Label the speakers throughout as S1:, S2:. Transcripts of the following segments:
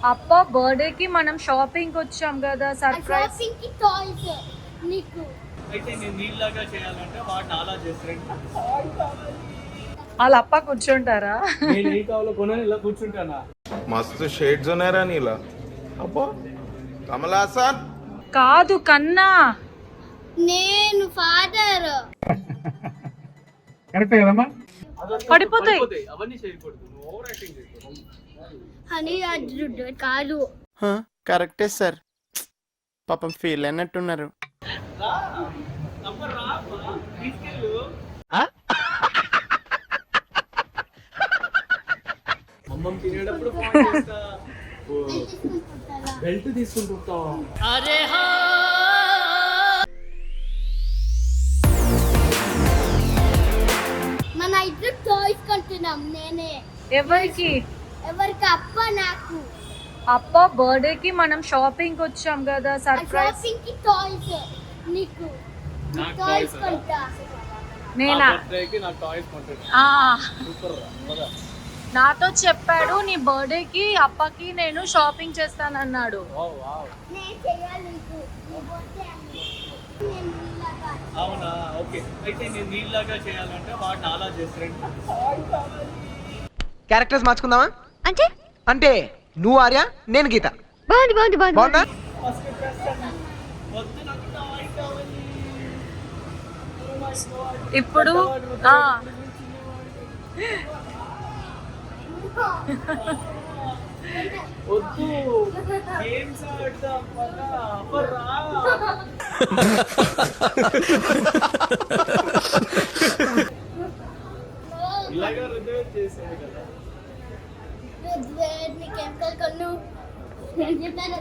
S1: అప్ప బర్త్డేకి మనం షాపింగ్ వచ్చాం కదా, సర్ప్రైజ్.
S2: షాపింగ్ కి టాయ్స్ నీకు.
S3: అయితే నేను నీళ్ళగా చేయాలంటే వాడిని అలా చేస్తాను.
S1: వాళ్ళ అప్ప కూర్చుంటారా?
S3: నేను ఏం కావాలో కొనని ఇలా కూర్చుంటానా?
S4: మస్తు షేడ్స్ ఉన్నాయరా నీలా. అబ్బో కమలాసన్
S1: కాదు కన్నా.
S2: నేను ఫాదర్.
S5: కరెక్టే కదమ్మా.
S1: పడిపోతాయి.
S3: అవన్నీ చేయకూడదు, నువ్వు ఓవర్ యాక్టింగ్ చేయకూడదు.
S2: అని అడ్డు కాదు.
S6: కరెక్టే సార్, పాపం ఫీల్ అయినట్టున్నారు.
S3: అమ్మమ్మ తినేటప్పుడు ఫోన్ చేస్తా, బెల్ట్ తీసుకుంటుంటావు.
S2: మన ఇద్దరు టాయ్స్ కొంటున్నాం. నేనే.
S1: ఎవరికి?
S2: ఎవరికి? అప్ప నాకు.
S1: అప్ప బర్త్డేకి మనం షాపింగ్ వచ్చాం కదా, సర్ప్రైజ్.
S2: షాపింగ్ కి టాయ్స్ నీకు.
S3: నాకు
S2: టాయ్స్
S3: toys
S2: కొంటా.
S1: నేనా?
S3: బర్త్డేకి నాకు టాయ్స్ కొంటాడు. సూపర్ రా, పద.
S1: నాతో చెప్పాడు నీ బర్త్డేకి అప్పకి నేను షాపింగ్ చేస్తానన్నాడు.
S3: Wow wow.
S2: నేను చేయాలి నీకు. నీ బర్త్డే అని. నేను నీలాగా.
S3: అవునా, ఓకే. అయితే నేను నీళ్ళగా చేయాలంటే వాడిని అలా చేస్తాను.
S7: క్యారెక్టర్స్ మార్చుకుందామా?
S2: అంటే
S7: అంటే నువ్వు ఆర్య, నేను గీత. బాగుందా?
S3: వద్దు, నాకు టాయ్ కావాలి.
S1: ఇప్పుడు
S3: వద్దు, గేమ్స్ ఆడదాం పద. అబ్బరా. ఇలాగా రుద్దువేట్ చేసేది కదా.
S2: కెమికల్ కొను. నేను చెప్పాను.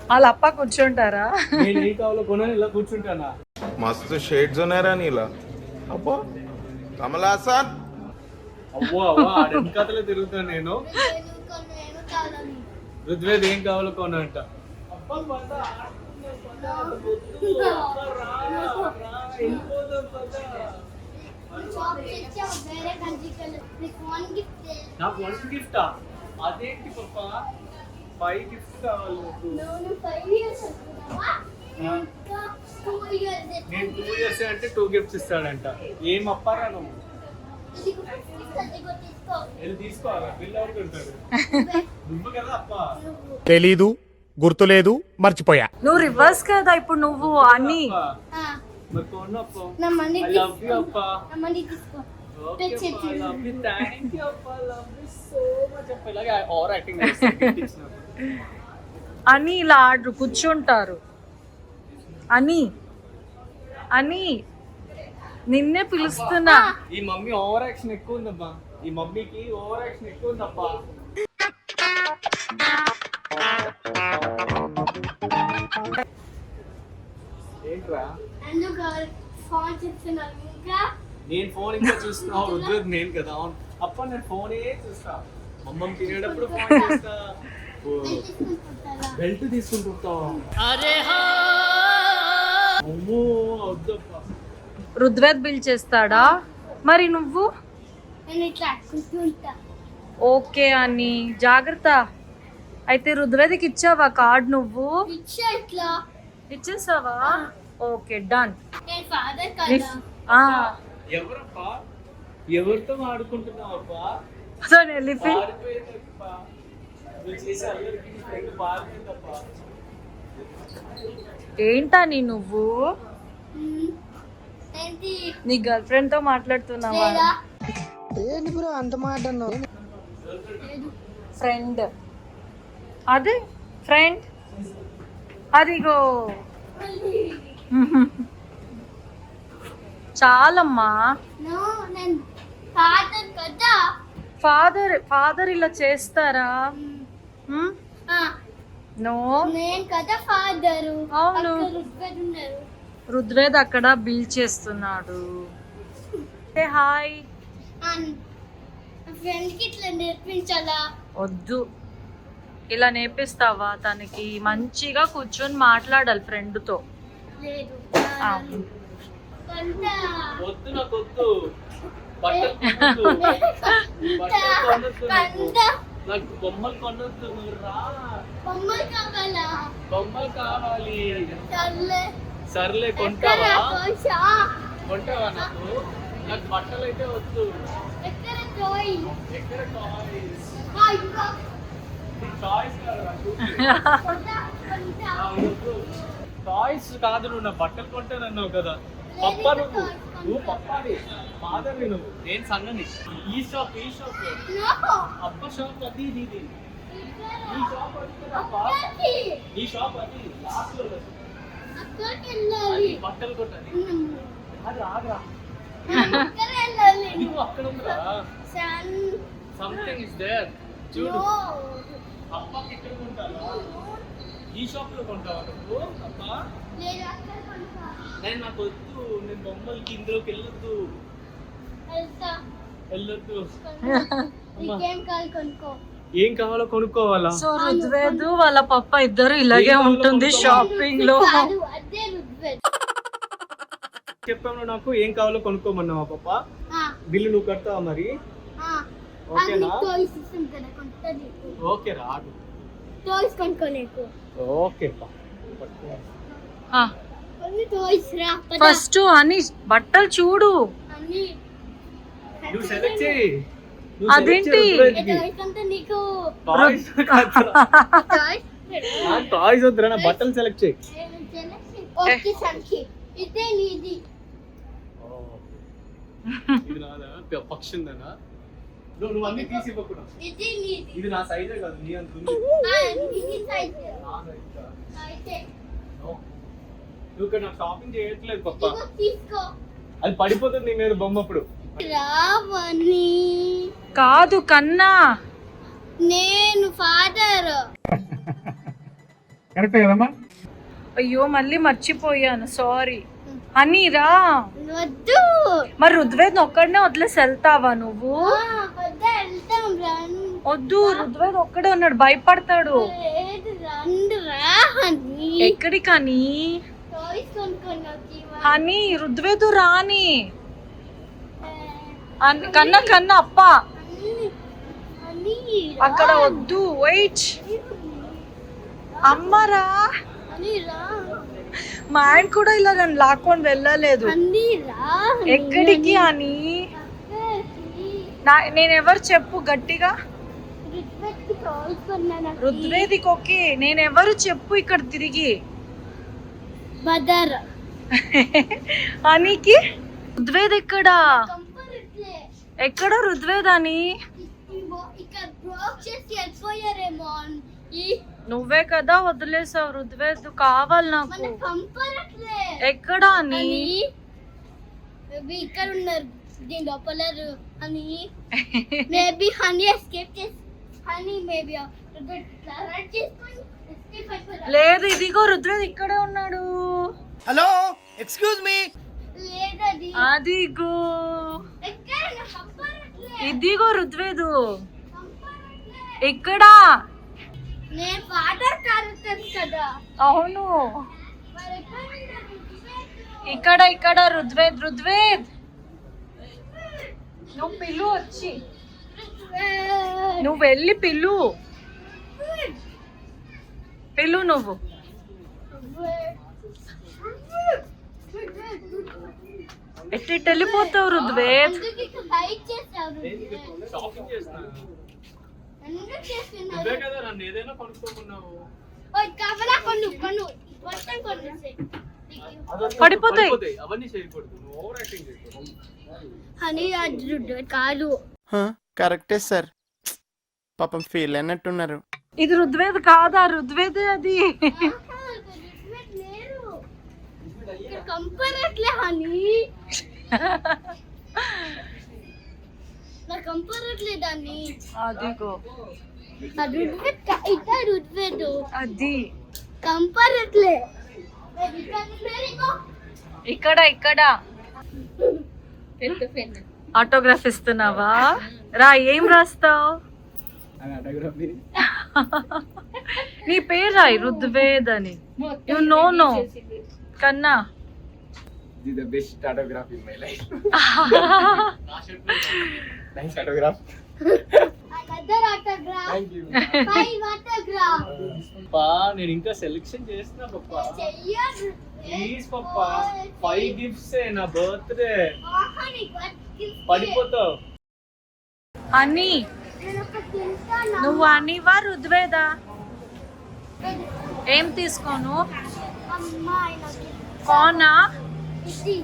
S1: వాళ్ళ అప్ప కూర్చుంటారా?
S3: నేను ఏం కావాలో కొనని ఇలా కూర్చుంటానా?
S4: మస్తు షేడ్స్ ఉన్నాయరా నీలా. అబ్బో కమలాసన్
S3: అవ్వో అవ్వా, వెనకాతలే తిరుగుతాను నేను.
S2: నేను కావాలని.
S3: రుద్వేద్ ఏం కావాలో కొనంట.
S2: షాప్ తెచ్చా వేరే కంట్రీకి వెళ్ళి. నీకు ఫోన్ గిఫ్ట్.
S3: నాకు వన్ గిఫ్టా? అదేంటి పాప, 5 గిఫ్ట్స్ కావాలి నాకు.
S2: నువ్వు 5 ఇయర్స్ అనుకున్నావా? ఇంకా 2 ఇయర్స్.
S3: నేను 2 ఇయర్స్ అంటే 2 గిఫ్ట్స్ ఇస్తాడంట. ఏం అప్పారా నువ్వు?
S2: నీకు తీసుకో తీసుకో.
S3: వెళ్ళి తీసుకోవాలా? బిల్ ఎవరికి ఉంటాడు? నువ్వు కదా అప్ప.
S5: తెలీదు, గుర్తులేదు, మర్చిపోయా.
S1: నువ్వు రివర్స్ కదా ఇప్పుడు నువ్వు అని.
S2: ఆ
S3: మరి కొను అప్ప.
S2: నా మనీ
S3: I love you అప్ప.
S2: నా మనీ తీసుకో.
S3: Okay అప్ప, I love you. Thank you అప్ప. Love you so much అప్ప. ఇలాగే ఓవర్ యాక్టింగ్ చేస్తాను.
S1: అని ఇలా ఆర్డర్ కూర్చుంటారు. అని అని నిన్నే పిలుస్తున్నా.
S3: ఈ మమ్మీ ఓవర్ యాక్షన్ ఎక్కువ ఉందమ్మా. ఈ మమ్మీకి ఓవర్ యాక్షన్ ఎక్కువ ఉందప్ప. ఏంట్రా?
S2: అందుకు ఫోన్ చేస్తున్నాను. ఇంకా
S3: నేను ఫోన్ ఇంకా చూస్తున్నావు. రుద్రద్ నేను కదా. అవును అప్ప, నేను ఫోనే చూస్తా. అమ్మమ్మ తినేటప్పుడు ఫోన్ చేస్తా.
S2: తీసుకుంటారా?
S3: బెల్ట్ తీసుకుంటుంటావు. అమ్మో వద్దప్ప.
S1: రుద్వేద్ బిల్ చేస్తాడా? మరి నువ్వు?
S2: నేను ఇట్లా అడుగుతూ ఉంటా.
S1: ఓకే అని జాగ్రత్త. అయితే రుద్వేద్కి ఇచ్చావా కార్డ్? నువ్వు
S2: ఇచ్చా ఇట్లా.
S1: ఇచ్చేసావా? Okay done.
S2: నేను ఫాదర్ కదా.
S3: ఎవరప్పా? ఎవరితో ఆడుకుంటున్నావప్పా? పారిపోయిందప్పా. నువ్వు చేసే అల్లరికి నీ ఫ్రెండ్ పారిపోయిందప్పా.
S1: ఏంటా నీ నువ్వు?
S2: ఏంటి?
S1: నీ గర్ల్ ఫ్రెండ్ తో మాట్లాడుతున్నావా?
S2: లేదా?
S7: ఏంటి బ్రో అంత మాట అన్నావు?
S2: లేదు.
S1: ఫ్రెండ్. అదే ఫ్రెండ్. అదిగో చాలమ్మా.
S2: నో, నేను ఫాదర్ కదా.
S1: ఫాదర్ ఇలా చేస్తారా?
S2: ఆ,
S1: నో,
S2: నేను కదా ఫాదరు.
S1: అవును.
S2: ఉన్నారు.
S1: రుద్వేద్ అక్కడ బిల్ చేస్తున్నాడు. హాయ్.
S2: ఫ్రెండ్ కి ఇట్లా నేర్పించాలా?
S1: వద్దు, ఇలా నేర్పిస్తావా? తనకి మంచిగా కూర్చొని మాట్లాడాలి ఫ్రెండ్తో.
S2: లేదు.
S3: వద్దు, నాకు వద్దు. బట్టలు కొనొద్దు. బట్టలు కొనొద్దు నాకు. నాకు బొమ్మలు కొనొద్దు. నువ్వు రా.
S2: బొమ్మలు కావాలా?
S3: బొమ్మలు కావాలి.
S2: సర్లే.
S3: సర్లే
S2: ఎక్కడ
S3: కొంటావా?
S2: తోసా?
S3: కొంటావా నాకు? నాకు బట్టలు అయితే వద్దు.
S2: ఎక్కడ తోయ్?
S3: ఎక్కడ టాయ్స్?
S2: ఇంకా
S3: టాయ్స్ కాదు
S2: కొంటా.
S3: టాయ్స్ కాదు, నువ్వు నా బట్టలు కొంటానన్నావు కదా. పప్పా నువ్వు పప్పాది, ఫాదర్ నువ్వు, నేను సన్నని. ఈ షాప్
S2: నో.
S3: అప్ప షాప్ అది ఇది. ఈ షాప్ అది
S2: అక్కడికి.
S3: ఈ షాప్ అది లాస్ట్ లో ఉంది.
S2: అక్కడికి వెళ్ళాలి.
S3: బట్టలు కొట్టాలి. అది ఆగరా,
S2: అక్కడ వెళ్ళాలి.
S3: నువ్వు అక్కడ ఉందిరా.
S2: సన్.
S3: Something is there. చూడు,
S2: నో.
S3: అప్పకి ఇక్కడ కొంటావా? ఈ షాప్ లో కొంటావా నువ్వు? అప్ప
S2: నేను అక్కడ కొంటా.
S3: నేను నాకు వద్దు, నేను బొమ్మలకి ఇందులోకి వెళ్ళొద్దు.
S2: వెళ్తా.
S3: వెళ్ళొద్దు.
S2: నీకేం కావాలి కొనుక్కో.
S3: ఏం కావాలో కొనుక్కోవాలా?
S1: సో రుద్వేదు వాళ్ళ పప్ప ఇద్దరు ఇలాగే ఉంటుంది షాపింగ్ లో.
S2: కాదు, అదే రుద్వేద్.
S3: చెప్పాను నాకు ఏం కావాలో కొనుక్కోమన్నావా పప్ప? బిల్లు నువ్వు కడతావా మరి? ఓకేనా?
S2: టాయ్స్ ఇస్తాం కదా, కొంటా నీకు.
S3: ఓకే రాదు.
S2: టాయ్స్ కొనుక్కో నీకు.
S3: ఓకే
S2: కొన్ని టాయ్స్ రా. పద.
S1: ఫస్ట్ అని బట్టలు చూడు.
S2: అన్ని.
S3: నువ్వు సెలెక్ట్ చేయి.
S1: అదేంటి?
S2: టాయ్స్ అంటే నీకు
S3: టాయ్స్
S2: టాయ్స్
S3: టాయ్స్ వద్దురా, నా బట్టలు సెలెక్ట్ చేయి.
S2: ఓకే సంకి. ఇదే నీది.
S3: ఇది నాదా? పక్షి ఉందనా? నువ్వు అన్ని తీసి ఇవ్వకుండా.
S2: ఇది నీది.
S3: ఇది నా సైజే కాదు, నీ అంత ఉంది.
S2: నీది సైజ్.
S3: నా సైజా?
S2: అయితే
S3: నువ్వు ఇక్కడ నాకు షాపింగ్ చేయట్లేదు పప్ప.
S2: ఇగో తీసుకో.
S3: అది పడిపోతుంది నీ మీద బొమ్మ అప్పుడు.
S2: రావని.
S1: కాదు కన్నా.
S2: నేను ఫాదర్.
S5: కరెక్టే కదమ్మా?
S1: అయ్యో మళ్ళీ మర్చిపోయాను, సారీ. అని రా.
S2: వద్దు.
S1: మరి రుద్వేద్ ఒక్కడనే వదిలేసి వెళ్తావా నువ్వు?
S2: వెళ్తాం. రండి.
S1: వద్దు, రుద్వేద్ ఒక్కడే ఉన్నాడు, భయపడతాడు.
S2: లేదు, రండి రా హనీ.
S1: ఎక్కడికని?
S2: టాయ్స్ కొనుక్కొని
S1: హనీ రుద్వేదు రాని. కన్నా కన్నా అప్ప అక్కడ వద్దు, వెయిట్. అమ్మరా, మా ఆయన కూడా ఇలా నన్ను లాక్కొని వెళ్ళలేదు. ఎక్కడికి అని? నేనెవరు చెప్పు గట్టిగా. రుద్వేదికి ఓకే, నేనెవరు చెప్పు ఇక్కడ తిరిగి.
S2: బదర్.
S1: అనికి రుద్వేద్ ఎక్కడా? ఎక్కడ రుద్వేద్ అని? నువ్వే కదా వదిలేసావు. రుద్వేద్ కావాలి నాకు. ఎక్కడా అని?
S2: ఇక్కడ ఉన్నారు దీని లోపల అని. మేబీ హనీ ఎస్కేప్ చేసి హనీ మేబీ
S1: లేదు, ఇదిగో రుద్వేద్ ఇక్కడే ఉన్నాడు.
S7: Hello, excuse me.
S2: లేదది.
S1: అదిగో ఇదిగో రుద్వేదు ఇక్కడ.
S2: నేను ఫాదర్ క్యారెక్టర్ కదా.
S1: అవును, ఇక్కడ ఇక్కడ రుద్వేద్. రుద్వేద్ నువ్వు పిల్లు వచ్చి, నువ్వు వెళ్ళి పిల్లు పిల్లు నువ్వు. ఎట్టి వెళ్ళిపోతావు రుద్వేద్.
S3: షాపింగ్ చేస్తున్నాను. నువ్వే కదా నన్ను ఏదైనా కొనుక్కోమన్నావు.
S1: పడిపోతాయి.
S3: అవన్నీ చేయకూడదు, నువ్వు ఓవర్ యాక్టింగ్ చేయకూడదు.
S2: హనీ కాదు.
S6: కరెక్టే సార్, పాపం ఫీల్ అయినట్టున్నారు.
S1: ఇది రుద్వేద్ కాదా? రుద్వేదే అది.
S2: కంపరట్లే హనీ, నాకు కంపరట్లేదాన్ని.
S1: అదిగో
S2: రుద్వేదు
S1: అది
S2: కంపరట్లే.
S1: ఇక్కడ ఇక్కడ ఆటోగ్రాఫ్ ఇస్తున్నావా? రా, ఏం రాస్తావు? నీ పేరు రాయి, రుద్వేద్ అని. యు నో కన్నా.
S3: The best autograph in my life. Nice autograph.
S2: Another autograph.
S3: Thank you.
S2: 5 autograph.
S3: పప్పా, నేను ఇంకా సెలెక్షన్ చేస్తున్నా పప్పా.
S2: చెయ్యరు.
S3: ప్లీజ్ పప్పా, 5 గిఫ్ట్స్ నా బర్త్డే.
S2: హనీ
S3: పడిపోతావు.
S1: హనీ
S2: నేను ఒక తింటాను.
S1: నువ్వు అనివా రుద్వేదా? ఏం తీసుకోను?
S2: అమ్మాయి నాకు
S1: కోనా?
S2: ఇది.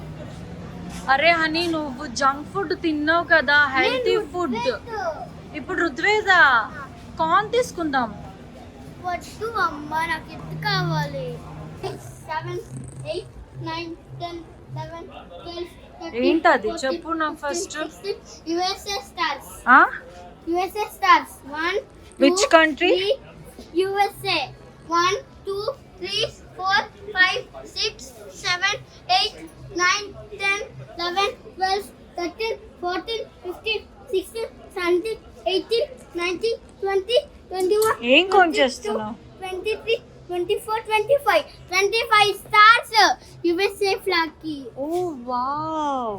S1: అరే హనీ, నువ్వు జంక్ ఫుడ్ తిన్నావు కదా, హెల్తీ ఫుడ్. ఇప్పుడు రుద్వేదా కార్న్ తీసుకుందాం.
S2: వద్దు అమ్మా, నాకు ఇది కావాలి. 7, 8, 9, 10, 11, 12, 13,
S1: ఏంటది?
S2: 14,
S1: చెప్పు నాకు
S2: 15,
S1: first.
S2: 16, USA stars.
S1: ఆ?
S2: USA stars. 1, 2,
S1: Which country?
S2: 3, USA. 1, 2, 3, 4, 5, 6, 7, 8, 9, 10, 11, 12, 13, 14, 15, 16, 17, 18, 19, 20, 21.
S1: ఏం కౌంట్ చేస్తున్నావు?
S2: 23, 24, 25 stars. USA flag ki.
S1: ఓ వావ్,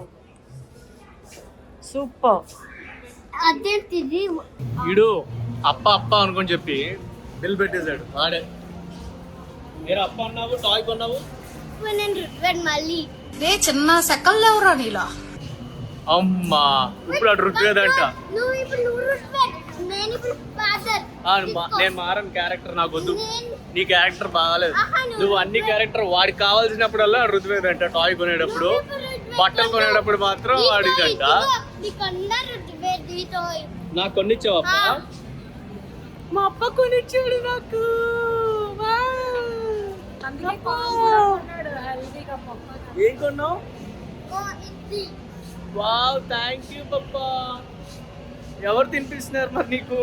S1: సూపర్.
S2: అదేంటిది?
S3: ఇడు అప్ప అప్ప అనుకొని చెప్పి బిల్ పెట్టేశాడు వాడే. మీరు అప్ప అన్నావు, టాయ్ కొన్నావు.
S2: నేను రుద్వేడ్ మళ్ళీ.
S3: అమ్మా, ఇప్పుడు అటు రుద్వేదంట.
S2: నువ్వు ఇప్పుడు రుద్వేడ్, నేను ఇప్పుడు ఫాదర్.
S3: నేను మారని క్యారెక్టర్ నాకు వద్దు.
S2: నేను-
S3: నీ క్యారెక్టర్ బాగాలేదు. నువ్వు అన్ని క్యారెక్టర్ వాడికి కావాల్సినప్పుడల్లా రుద్వేదంట. టాయ్ కొనేటప్పుడు, బట్టలు కొనేటప్పుడు మాత్రం వాడిదంట.
S2: నీకన్నా రుద్వేడ్ దీతో.
S3: నాకు కొనిచ్చావు అప్ప.
S1: మా అప్ప కొనిచ్చాడు నాకు.
S3: ఏం కొన్నావు?
S2: ఇది
S3: వావ్, థ్యాంక్ యూ పప్పా. ఎవరు తినిపిస్తున్నారు మరి నీకు?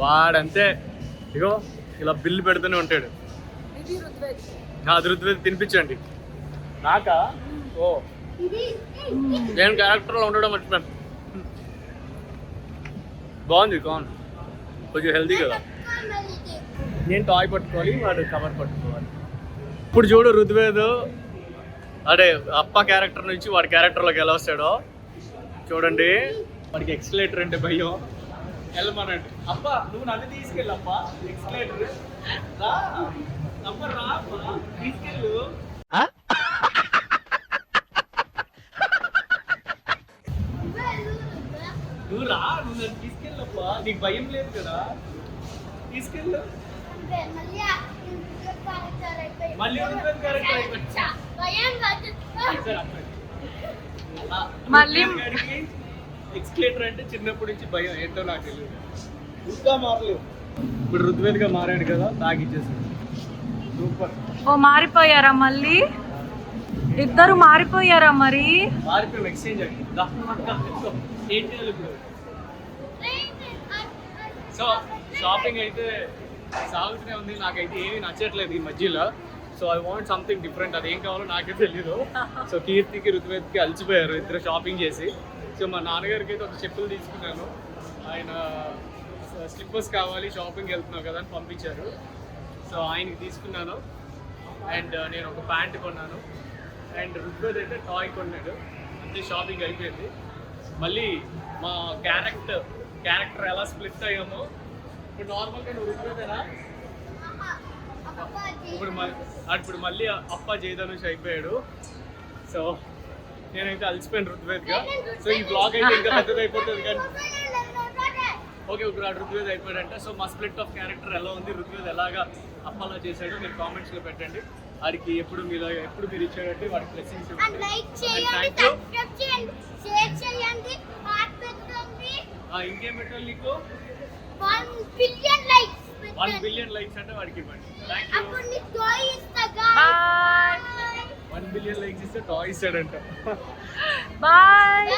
S3: వాడంతే, ఇగో ఇలా బిల్లు పెడుతూనే ఉంటాడు. అది రుద్వేద్ తినిపించండి. నాకా? ఓ,
S2: ఇది
S3: నేను క్యారెక్టర్లో ఉండడం మర్చిపోయాను. బాగుంది కార్న్, కొంచెం హెల్తీ కదా. నేను టాయ్ పట్టుకోవాలి, వాడు కవర్ పట్టుకోవాలి. ఇప్పుడు చూడు రుద్వేద్ అదే అప్ప క్యారెక్టర్ నుంచి వాడి క్యారెక్టర్లోకి ఎలా వస్తాడో చూడండి. వాడికి ఎక్స్లేటర్ అంటే భయం. వెళ్ళమనండి. అప్ప నువ్వు నన్ను తీసుకెళ్ళప్ప, ఎక్స్లేటర్ రా. అప్ప రా అప్ప, తీసుకెళ్ళు. నువ్వు రా, నువ్వు నన్ను తీసుకెళ్ళప్ప. నీకు భయం లేదు కదా, తీసుకెళ్ళు. మళ్ళీ రుద్వేద్ క్యారెక్టర్ అయిపోయింది.
S1: మళ్ళీ
S3: ఎక్స్కేటర్ అంటే చిన్నప్పటి నుంచి భయం ఏంటో నాకు తెలియదు. ఇంకా మారలేదు. ఇప్పుడు రుద్వేద్ గా మారాడు కదా, తాగిచ్చేసాడు. సూపర్.
S1: ఓ మారిపోయారా మళ్ళీ? ఇద్దరు మారిపోయారా మరి?
S3: మారిపోయాం, ఎక్స్చేంజ్ అండి. ఏం చేయాలి ఇప్పుడు? సో షాపింగ్ అయితే సాగుతూనే ఉంది. నాకైతే ఏమీ నచ్చట్లేదు ఈ మధ్యలో. So I want something different. అది ఏం కావాలో నాకే తెలీదు. సో కీర్తికి రుతువేద్కి అలసిపోయారు ఇద్దరు షాపింగ్ చేసి. సో మా నాన్నగారికి అయితే ఒక చెప్పులు తీసుకున్నాను. ఆయన స్లిప్పర్స్ కావాలి, షాపింగ్కి వెళ్తున్నావు కదా అని పంపించారు. సో ఆయనకి తీసుకున్నాను. అండ్ నేను ఒక ప్యాంట్ కొన్నాను. అండ్ రుతువేద్ అయితే టాయ్ కొన్నాడు. అంతే, షాపింగ్ అయిపోయింది. మళ్ళీ మా క్యారెక్టర్ ఎలా స్ప్లిట్ అయ్యామో. ఇప్పుడు నార్మల్గా నువ్వు రుతువేదేనా? ఇప్పుడు మళ్ళీ అప్ప జయధనుష్ అయిపోయాడు. సో నేనైతే అలసిపోయాను రుతువేద్గా. సో ఈ బ్లాగ్ అయితే ఇంకా పెద్దది అయిపోతుంది కానీ ఓకే, ఇప్పుడు రుతువేద్ అయిపోయాడంట. సో మా స్ప్లిట్ ఆఫ్ క్యారెక్టర్ ఎలా ఉంది, రుతువేద్ ఎలాగా అప్పలా చేశాడో మీరు కామెంట్స్లో పెట్టండి. వాడికి ఎప్పుడు మీరు ఇచ్చాడంటే వాడికి బ్లెస్సింగ్స్ ఇంకేం పెట్టాలి నీకు? 1 బిలియన్ లైక్స్ అంటే వాడికి ఇవ్వండి. Thank you. 1 బిలియన్ లైక్స్ ఇస్తే టాయ్ ఇస్తాడంట.
S1: బాయ్.